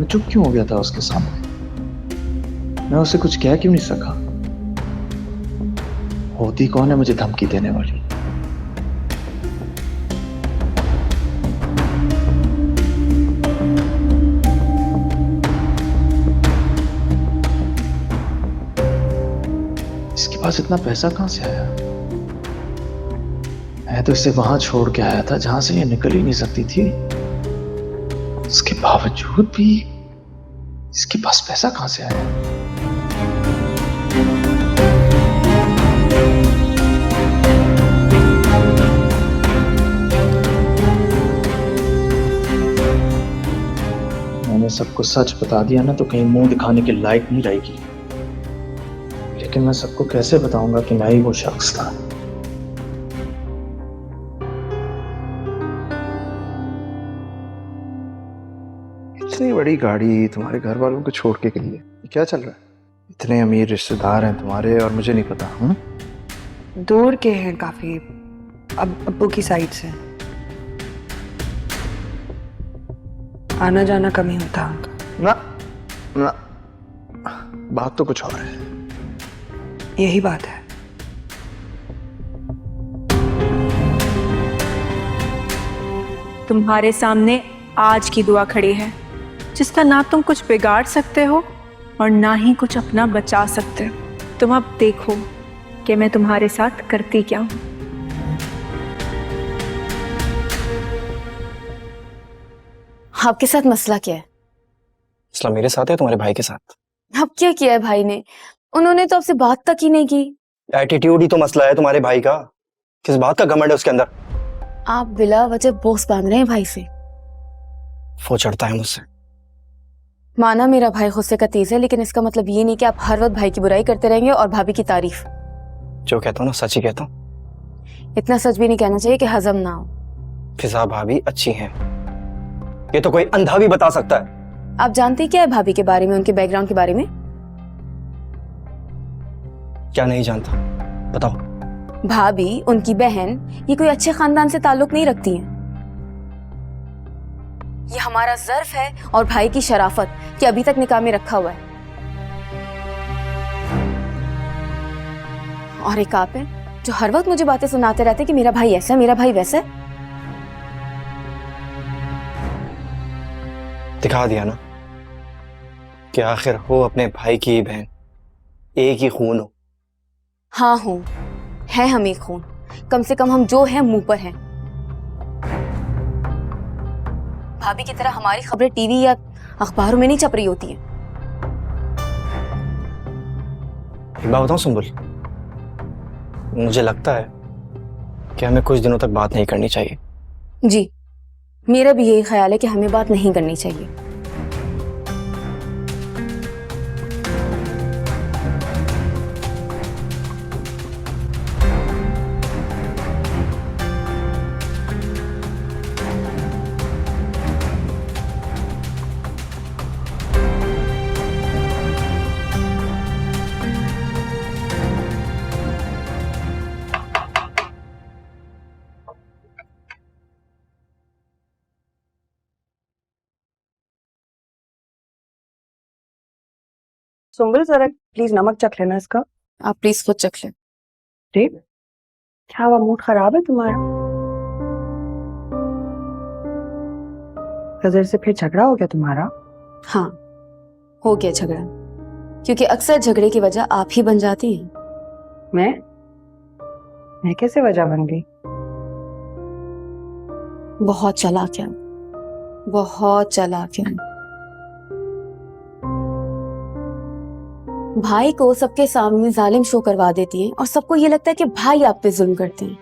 मैं चुप क्यों हो गया था उसके सामने? मैं उसे कुछ कह क्यों नहीं सका? होती कौन है मुझे धमकी देने वाली? इसके पास इतना पैसा कहां से आया? मैं तो इसे वहां छोड़ के आया था जहां से ये निकल ही नहीं सकती थी। उसके बावजूद भी इसके पास पैसा कहां से आया? मैंने सबको सच बता दिया ना तो कहीं मुंह दिखाने के लायक नहीं रहेगी। लेकिन मैं सबको कैसे बताऊंगा कि मैं ही वो शख्स था? इतनी बड़ी गाड़ी तुम्हारे घर वालों को छोड़ के लिए क्या चल रहा है? इतने अमीर रिश्तेदार हैं तुम्हारे और मुझे नहीं पता। दूर के हैं काफी, अब अब्बू की साइड से आना जाना कम ही होता है उनका। ना ना, बात तो कुछ और है। यही बात है। तुम्हारे सामने आज की दुआ खड़ी है, जिसका ना तुम कुछ बिगाड़ सकते हो और ना ही कुछ अपना बचा सकते हो। तुम अब देखो कि मैं तुम्हारे साथ करती क्या हूं। आपके साथ मसला क्या है? मसला मेरे साथ है, तुम्हारे भाई के साथ। अब क्या किया है भाई ने? उन्होंने तो आपसे बात तक ही नहीं की। एटीट्यूड ही तो मसला है तुम्हारे भाई का। किस बात का घमंड है उसके अंदर? आप बिला वजह बोस बांध रहे हैं भाई से। वो चढ़ता है मुझसे। माना मेरा भाई गुस्से का तेज है, लेकिन इसका मतलब ये नहीं कि आप हर वक्त भाई की बुराई करते रहेंगे और भाभी की तारीफ। जो कहता हूँ ना सच ही कहता हूँ। इतना सच भी नहीं कहना चाहिए कि हजम ना हो। फिजा भाभी अच्छी हैं, ये तो कोई अंधा भी बता सकता है। आप जानते क्या है भाभी के बारे में, उनके बैकग्राउंड के बारे में? क्या नहीं जानता, बताओ। भाभी, उनकी बहन, ये कोई अच्छे खानदान से ताल्लुक नहीं रखती हैं। ये हमारा ज़र्फ है और भाई की शराफत कि अभी तक निकाह में रखा हुआ है। और एक आप हैं जो हर वक्त मुझे बातें सुनाते रहते कि मेरा भाई ऐसा है, मेरा भाई वैसा है। दिखा दिया ना कि आखिर हो अपने भाई की बहन, एक ही खून हो। हाँ हूं, है हम एक खून। कम से कम हम जो हैं मुंह पर हैं। भाभी की तरह हमारी खबरें टीवी या अखबारों में नहीं छप रही होती हैं। एक बात बताऊं सुंबुल, मुझे लगता है कि हमें कुछ दिनों तक बात नहीं करनी चाहिए। जी, मेरा भी यही ख्याल है कि हमें बात नहीं करनी चाहिए। सुंबल जरा प्लीज नमक चख लेना इसका। आप प्लीज खुद चख लें। ठीक, क्या हुआ, मूड खराब है तुम्हारा? खजर से फिर झगड़ा हो गया तुम्हारा? हाँ, हो गया झगड़ा, क्योंकि अक्सर झगड़े की वजह आप ही बन जाती हैं। मैं कैसे वजह बन गई? बहुत चालाक है, बहुत चालाक है। भाई को सबके सामने जालिम शो करवा देती हैं और सबको ये लगता है कि भाई आप पे जुल्म करते हैं।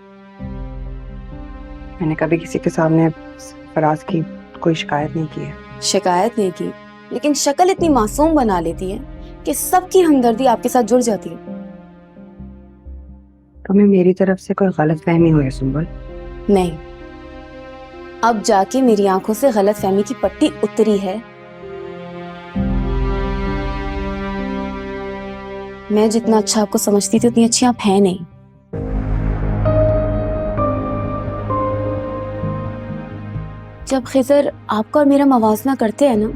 मैंने कभी किसी के सामने फराज की कोई शिकायत नहीं की है। शिकायत नहीं की, लेकिन शक्ल इतनी मासूम बना लेती है कि सबकी हमदर्दी आपके साथ जुड़ जाती है। तुम्हें मेरी तरफ से कोई गलतफहमी हुई है सुंबल? नहीं, अब जाके मेरी आंखों से गलतफहमी की पट्टी उतरी है। मैं जितना अच्छा आपको समझती थी उतनी अच्छी आप हैं नहीं। जब खिजर आपका और मेरा मवाजना करते हैं ना,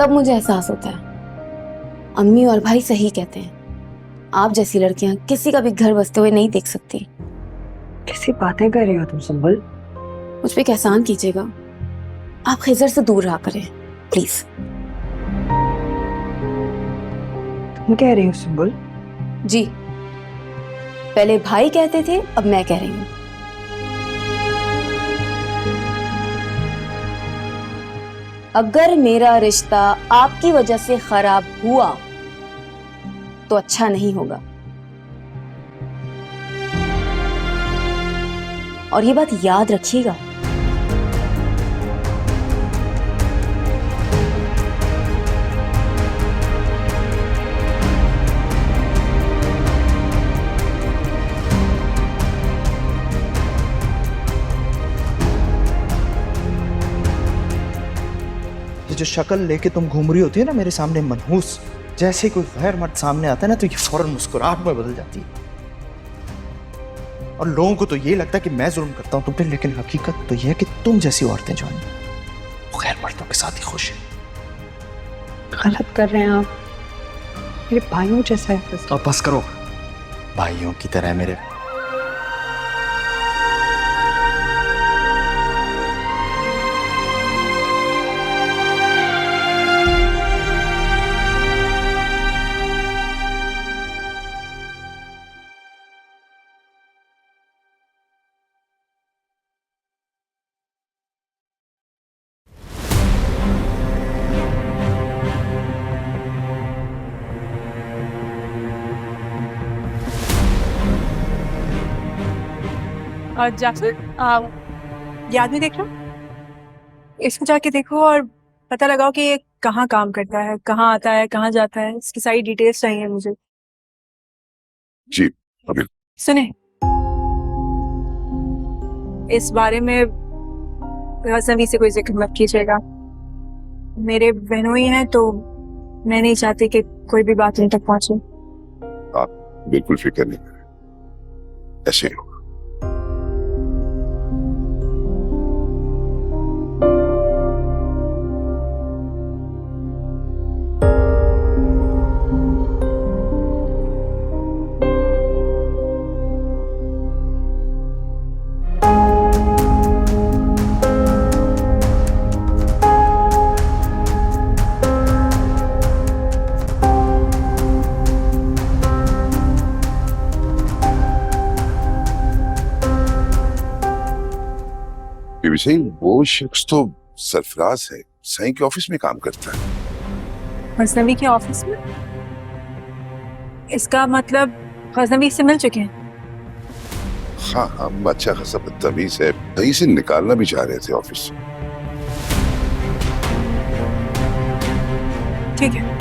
तब मुझे एहसास होता है अम्मी और भाई सही कहते हैं। आप जैसी लड़कियां किसी का भी घर बसते हुए नहीं देख सकती। कैसी बातें कर रही हो तुम सुंबुल? मुझ पे एक एहसान कीजिएगा, आप खिजर से दूर रहा करें प्लीज। तुम कह रही हो सुंबुल? जी, पहले भाई कहते थे, अब मैं कह रही हूँ। अगर मेरा रिश्ता आपकी वजह से खराब हुआ तो अच्छा नहीं होगा। और ये बात याद रखिएगा। ये जो शक्ल लेके तुम घूम रही होती है ना मेरे सामने मनहूस, जैसे कोई गैर मर्द सामने आता है ना तो ये फौरन मुस्कुराहट में बदल जाती है। और लोगों को तो ये लगता है कि मैं जुल्म करता हूं तुम पे, लेकिन हकीकत तो ये है कि तुम जैसी औरतें जो हैं वो गैर मर्दों के साथ ही खुश हैं। गलत कर रहे हैं आप, मेरे भाइयों जैसा है। और बस करो, भाइयों की तरह मेरे। और जैक्सन, याद नहीं देख रहा? इसको जाके देखो और पता लगाओ कि ये कहाँ काम करता है, कहाँ आता है, कहाँ जाता है। इसकी सारी डिटेल्स चाहिए मुझे। जी अभी। सुने, इस बारे में गजनवी से कोई जिक्र मत कीजिएगा। मेरे बहनोई हैं तो मैं नहीं चाहती कि कोई भी बात उन तक पहुंचे। आप बिल्कुल फिक्र नहीं करें, ऐसे ही होगा। बीबी सिंह, वो शख्स तो सरफराज है, सही के ऑफिस में काम करता है। गजनवी के ऑफिस में? इसका मतलब गजनवी से मिल चुके हैं? हाँ हाँ, अच्छा खासा बदतमीज है, कहीं से निकालना भी चाह रहे थे ऑफिस से। ठीक है,